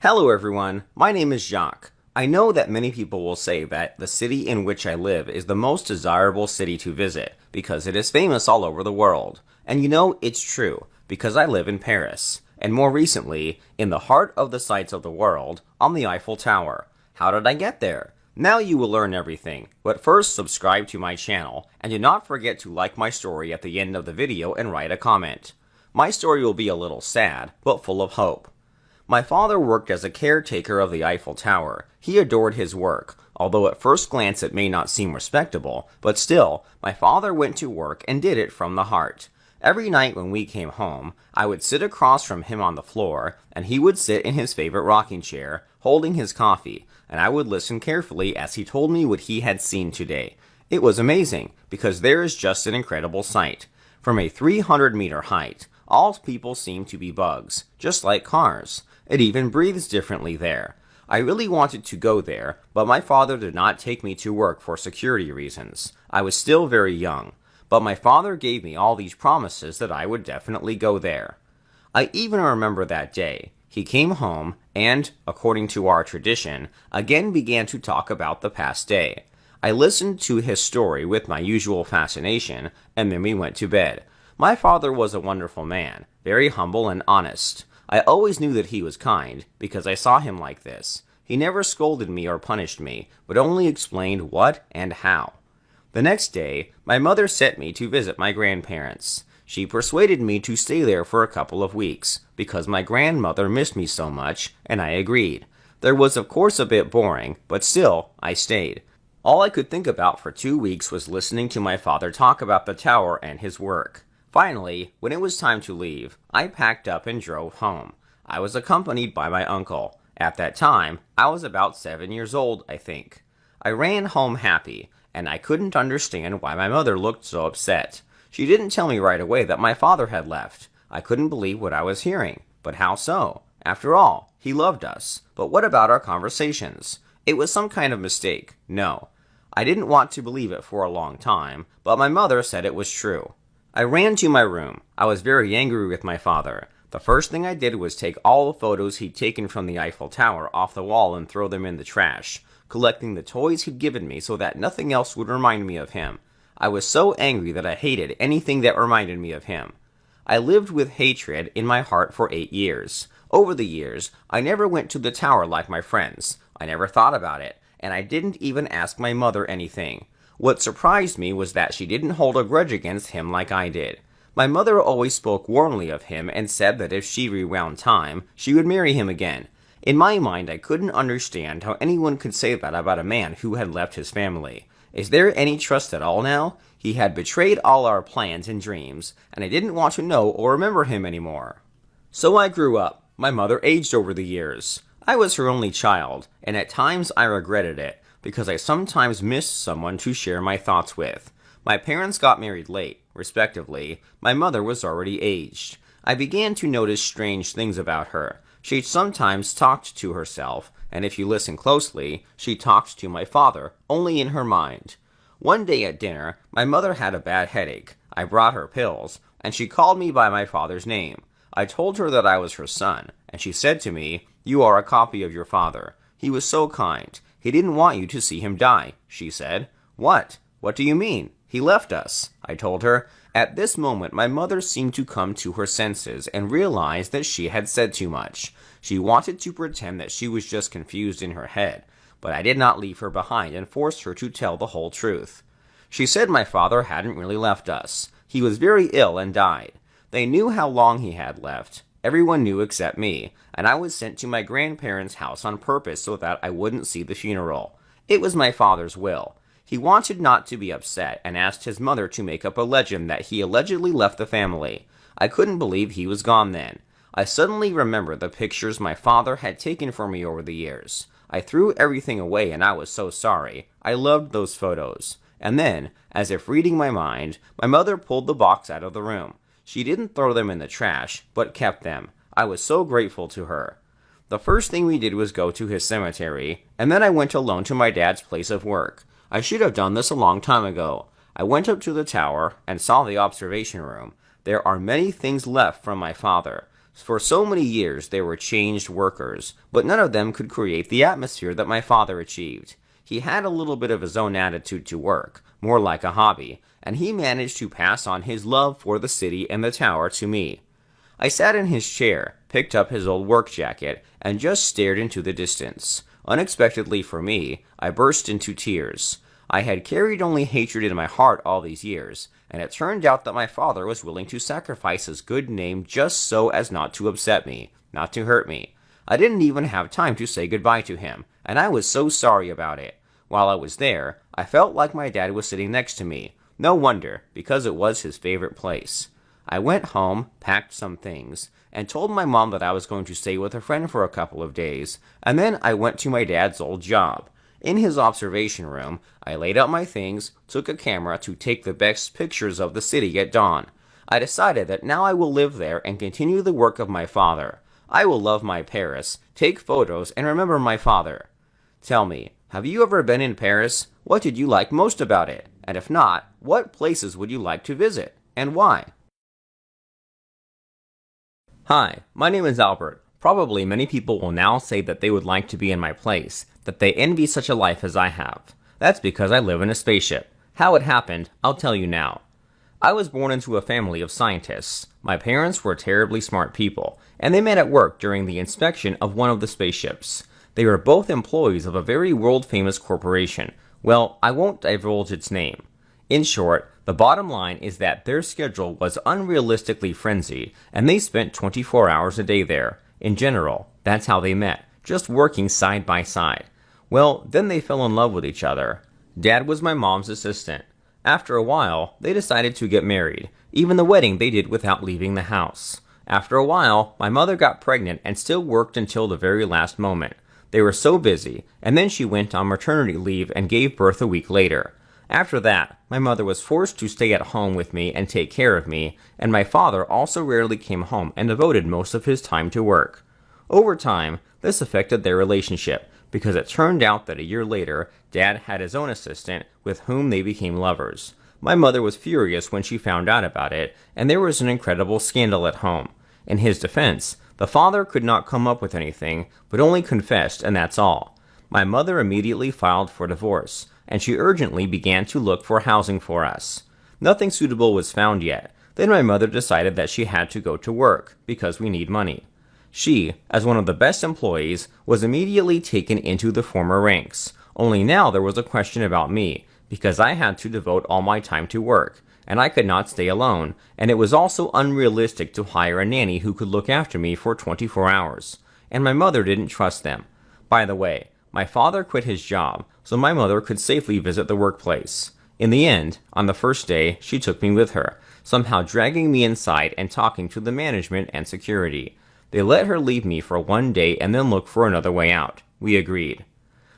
Hello everyone, my name is Jacques. I know that many people will say that the city in which I live is the most desirable city to visit because it is famous all over the world. And you know, it's true, because I live in Paris, and more recently, in the heart of the sights of the world, on the Eiffel Tower. How did I get there? Now you will learn everything, but first subscribe to my channel, and do not forget to like my story at the end of the video and write a comment. My story will be a little sad, but full of hope. My father worked as a caretaker of the Eiffel Tower. He adored his work, although at first glance it may not seem respectable, but still, my father went to work and did it from the heart. Every night when we came home, I would sit across from him on the floor, and he would sit in his favorite rocking chair, holding his coffee, and I would listen carefully as he told me what he had seen today. It was amazing, because there is just an incredible sight. From a 300-meter height, all people seem to be bugs, just like cars. It even breathes differently there. I really wanted to go there, but my father did not take me to work for security reasons. I was still very young, but my father gave me all these promises that I would definitely go there. I even remember that day. He came home and, according to our tradition, again began to talk about the past day. I listened to his story with my usual fascination, and then we went to bed. My father was a wonderful man, very humble and honest. I always knew that he was kind, because I saw him like this. He never scolded me or punished me, but only explained what and how. The next day, my mother sent me to visit my grandparents. She persuaded me to stay there for a couple of weeks, because my grandmother missed me so much, and I agreed. There was of course a bit boring, but still, I stayed. All I could think about for 2 weeks was listening to my father talk about the tower and his work. Finally, when it was time to leave, I packed up and drove home. I was accompanied by my uncle. At that time, I was about 7 years old, I think. I ran home happy, and I couldn't understand why my mother looked so upset. She didn't tell me right away that my father had left. I couldn't believe what I was hearing. But how so? After all, he loved us. But what about our conversations? It was some kind of mistake. No. I didn't want to believe it for a long time, but my mother said it was true. I ran to my room. I was very angry with my father. The first thing I did was take all the photos he'd taken from the Eiffel Tower off the wall and throw them in the trash, collecting the toys he'd given me so that nothing else would remind me of him. I was so angry that I hated anything that reminded me of him. I lived with hatred in my heart for 8 years. Over the years, I never went to the tower like my friends. I never thought about it, and I didn't even ask my mother anything. What surprised me was that she didn't hold a grudge against him like I did. My mother always spoke warmly of him and said that if she rewound time, she would marry him again. In my mind, I couldn't understand how anyone could say that about a man who had left his family. Is there any trust at all now? He had betrayed all our plans and dreams, and I didn't want to know or remember him anymore. So I grew up. My mother aged over the years. I was her only child, and at times I regretted it, because I sometimes missed someone to share my thoughts with. My parents got married late, respectively. My mother was already aged. I began to notice strange things about her. She sometimes talked to herself, and if you listen closely, she talked to my father, only in her mind. One day at dinner, my mother had a bad headache. I brought her pills, and she called me by my father's name. I told her that I was her son, and she said to me, "You are a copy of your father. He was so kind. He didn't want you to see him die," she said. "What? What do you mean? He left us," I told her. At this moment, my mother seemed to come to her senses and realized that she had said too much. She wanted to pretend that she was just confused in her head, but I did not leave her behind and forced her to tell the whole truth. She said my father hadn't really left us. He was very ill and died. They knew how long he had left. Everyone knew except me, and I was sent to my grandparents' house on purpose so that I wouldn't see the funeral. It was my father's will. He wanted not to be upset and asked his mother to make up a legend that he allegedly left the family. I couldn't believe he was gone then. I suddenly remembered the pictures my father had taken for me over the years. I threw everything away and I was so sorry. I loved those photos. And then, as if reading my mind, my mother pulled the box out of the room. She didn't throw them in the trash, but kept them. I was so grateful to her. The first thing we did was go to his cemetery, and then I went alone to my dad's place of work. I should have done this a long time ago. I went up to the tower and saw the observation room. There are many things left from my father. For so many years they were changed workers, but none of them could create the atmosphere that my father achieved. He had a little bit of his own attitude to work, more like a hobby, and he managed to pass on his love for the city and the tower to me. I sat in his chair, picked up his old work jacket, and just stared into the distance. Unexpectedly for me, I burst into tears. I had carried only hatred in my heart all these years, and it turned out that my father was willing to sacrifice his good name just so as not to upset me, not to hurt me. I didn't even have time to say goodbye to him, and I was so sorry about it. While I was there, I felt like my dad was sitting next to me. No wonder, because it was his favorite place. I went home, packed some things, and told my mom that I was going to stay with a friend for a couple of days, and then I went to my dad's old job. In his observation room, I laid out my things, took a camera to take the best pictures of the city at dawn. I decided that now I will live there and continue the work of my father. I will love my Paris, take photos, and remember my father. Tell me, have you ever been in Paris? What did you like most about it? And if not, what places would you like to visit, and why? Hi, my name is Albert. Probably many people will now say that they would like to be in my place, that they envy such a life as I have. That's because I live in a spaceship. How it happened, I'll tell you now. I was born into a family of scientists. My parents were terribly smart people, and they met at work during the inspection of one of the spaceships. They were both employees of a very world-famous corporation. Well, I won't divulge its name. In short, the bottom line is that their schedule was unrealistically frenzied, and they spent 24 hours a day there. In general, that's how they met, just working side by side. Well, then they fell in love with each other. Dad was my mom's assistant. After a while, they decided to get married. Even the wedding they did without leaving the house. After a while, my mother got pregnant and still worked until the very last moment. They were so busy, and then she went on maternity leave and gave birth a week later. After that, my mother was forced to stay at home with me and take care of me, and my father also rarely came home and devoted most of his time to work. Over time, this affected their relationship, because it turned out that a year later, Dad had his own assistant with whom they became lovers. My mother was furious when she found out about it, and there was an incredible scandal at home. In his defense, the father could not come up with anything, but only confessed, and that's all. My mother immediately filed for divorce, and she urgently began to look for housing for us. Nothing suitable was found yet. Then my mother decided that she had to go to work, because we need money. She, as one of the best employees, was immediately taken into the former ranks. Only now there was a question about me, because I had to devote all my time to work, and I could not stay alone, and it was also unrealistic to hire a nanny who could look after me for 24 hours. And my mother didn't trust them. By the way, my father quit his job, so my mother could safely visit the workplace. In the end, on the first day, she took me with her, somehow dragging me inside and talking to the management and security. They let her leave me for one day and then look for another way out. We agreed.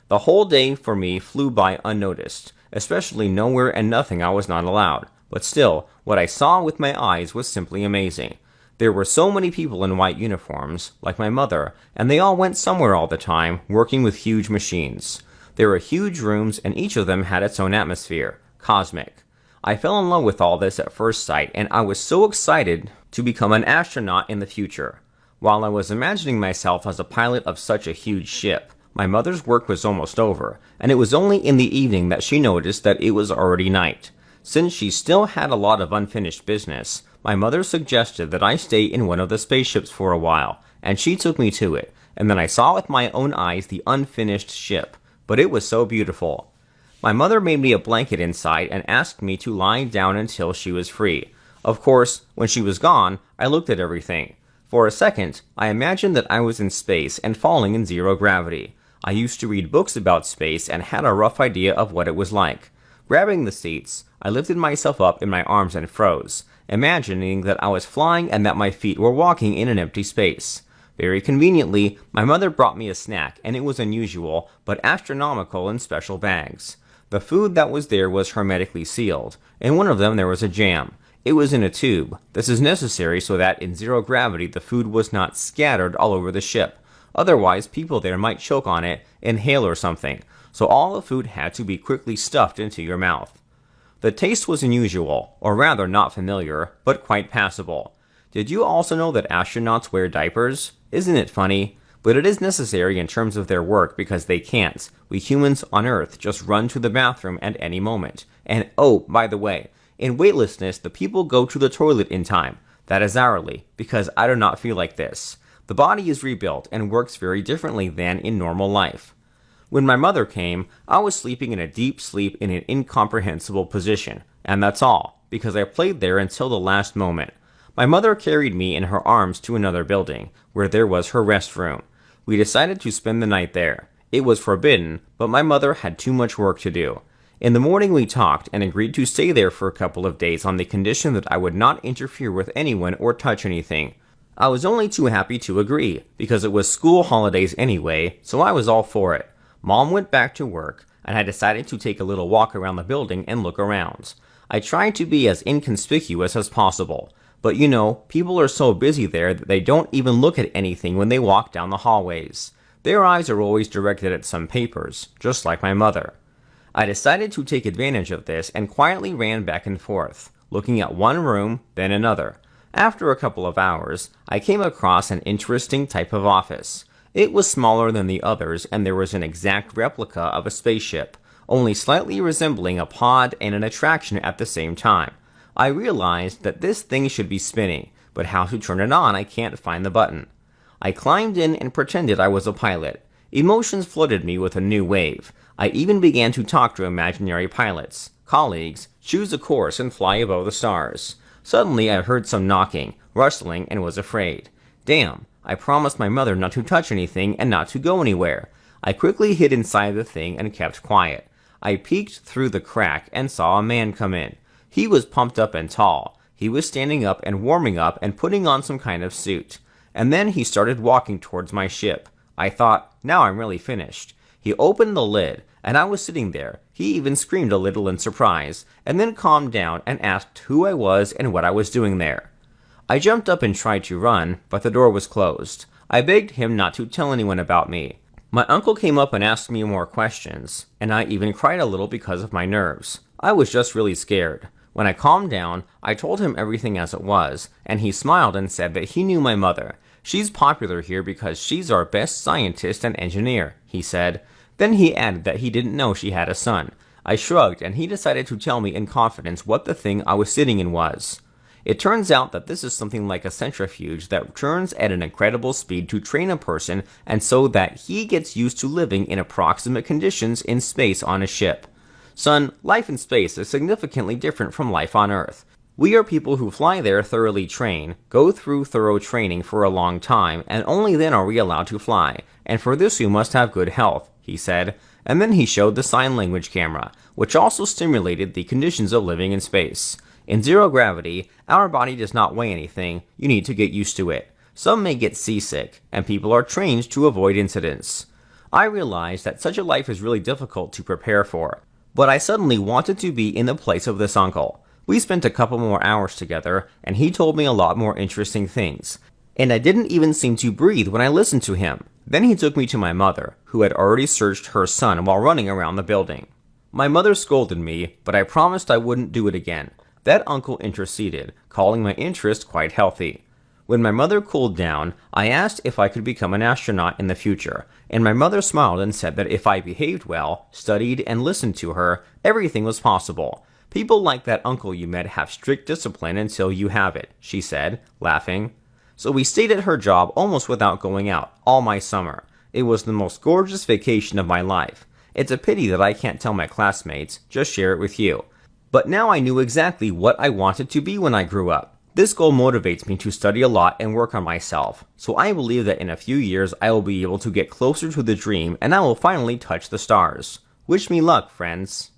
The whole day for me flew by unnoticed, especially nowhere and nothing I was not allowed. But still, what I saw with my eyes was simply amazing. There were so many people in white uniforms, like my mother, and they all went somewhere all the time, working with huge machines. There were huge rooms, and each of them had its own atmosphere, cosmic. I fell in love with all this at first sight, and I was so excited to become an astronaut in the future. While I was imagining myself as a pilot of such a huge ship, my mother's work was almost over, and it was only in the evening that she noticed that it was already night. Since she still had a lot of unfinished business, my mother suggested that I stay in one of the spaceships for a while, and she took me to it, and then I saw with my own eyes the unfinished ship, but it was so beautiful. My mother made me a blanket inside and asked me to lie down until she was free. Of course, when she was gone, I looked at everything. For a second, I imagined that I was in space and falling in zero gravity. I used to read books about space and had a rough idea of what it was like. Grabbing the seats, I lifted myself up in my arms and froze, imagining that I was flying and that my feet were walking in an empty space. Very conveniently, my mother brought me a snack, and it was unusual, but astronomical in special bags. The food that was there was hermetically sealed. In one of them there was a jam. It was in a tube. This is necessary so that in zero gravity the food was not scattered all over the ship. Otherwise, people there might choke on it, inhale or something. So all the food had to be quickly stuffed into your mouth. The taste was unusual, or rather not familiar, but quite passable. Did you also know that astronauts wear diapers? Isn't it funny? But it is necessary in terms of their work because they can't. We humans on Earth just run to the bathroom at any moment. And oh, by the way, in weightlessness, the people go to the toilet in time. That is hourly, because I do not feel like this. The body is rebuilt and works very differently than in normal life. When my mother came, I was sleeping in a deep sleep in an incomprehensible position. And that's all, because I played there until the last moment. My mother carried me in her arms to another building, where there was her restroom. We decided to spend the night there. It was forbidden, but my mother had too much work to do. In the morning we talked and agreed to stay there for a couple of days on the condition that I would not interfere with anyone or touch anything. I was only too happy to agree, because it was school holidays anyway, so I was all for it. Mom went back to work, and I decided to take a little walk around the building and look around. I tried to be as inconspicuous as possible. But you know, people are so busy there that they don't even look at anything when they walk down the hallways. Their eyes are always directed at some papers, just like my mother. I decided to take advantage of this and quietly ran back and forth, looking at one room, then another. After a couple of hours, I came across an interesting type of office. It was smaller than the others, and there was an exact replica of a spaceship, only slightly resembling a pod and an attraction at the same time. I realized that this thing should be spinning, but how to turn it on I can't find the button. I climbed in and pretended I was a pilot. Emotions flooded me with a new wave. I even began to talk to imaginary pilots, colleagues, choose a course and fly above the stars. Suddenly I heard some knocking, rustling, and was afraid. Damn, I promised my mother not to touch anything and not to go anywhere. I quickly hid inside the thing and kept quiet. I peeked through the crack and saw a man come in. He was pumped up and tall. He was standing up and warming up and putting on some kind of suit. And then he started walking towards my ship. I thought, now I'm really finished. He opened the lid, and I was sitting there. He even screamed a little in surprise, and then calmed down and asked who I was and what I was doing there. I jumped up and tried to run, but the door was closed. I begged him not to tell anyone about me. My uncle came up and asked me more questions, and I even cried a little because of my nerves. I was just really scared. When I calmed down, I told him everything as it was, and he smiled and said that he knew my mother. She's popular here because she's our best scientist and engineer, he said. Then he added that he didn't know she had a son. I shrugged, and he decided to tell me in confidence what the thing I was sitting in was. It turns out that this is something like a centrifuge that turns at an incredible speed to train a person and so that he gets used to living in approximate conditions in space on a ship. Son, life in space is significantly different from life on Earth. We are people who fly there thoroughly train, go through thorough training for a long time, and only then are we allowed to fly. And for this you must have good health, he said. And then he showed the sign language camera, which also stimulated the conditions of living in space. In zero gravity, our body does not weigh anything. You need to get used to it. Some may get seasick, and people are trained to avoid incidents. I realized that such a life is really difficult to prepare for. But I suddenly wanted to be in the place of this uncle. We spent a couple more hours together, and he told me a lot more interesting things. And I didn't even seem to breathe when I listened to him. Then he took me to my mother, who had already searched her son while running around the building. My mother scolded me, but I promised I wouldn't do it again. That uncle interceded, calling my interest quite healthy. When my mother cooled down, I asked if I could become an astronaut in the future, and my mother smiled and said that if I behaved well, studied, and listened to her, everything was possible. People like that uncle you met have strict discipline until you have it, she said, laughing. So we stayed at her job almost without going out, all my summer. It was the most gorgeous vacation of my life. It's a pity that I can't tell my classmates, just share it with you. But now I knew exactly what I wanted to be when I grew up. This goal motivates me to study a lot and work on myself, so I believe that in a few years I will be able to get closer to the dream and I will finally touch the stars. Wish me luck, friends.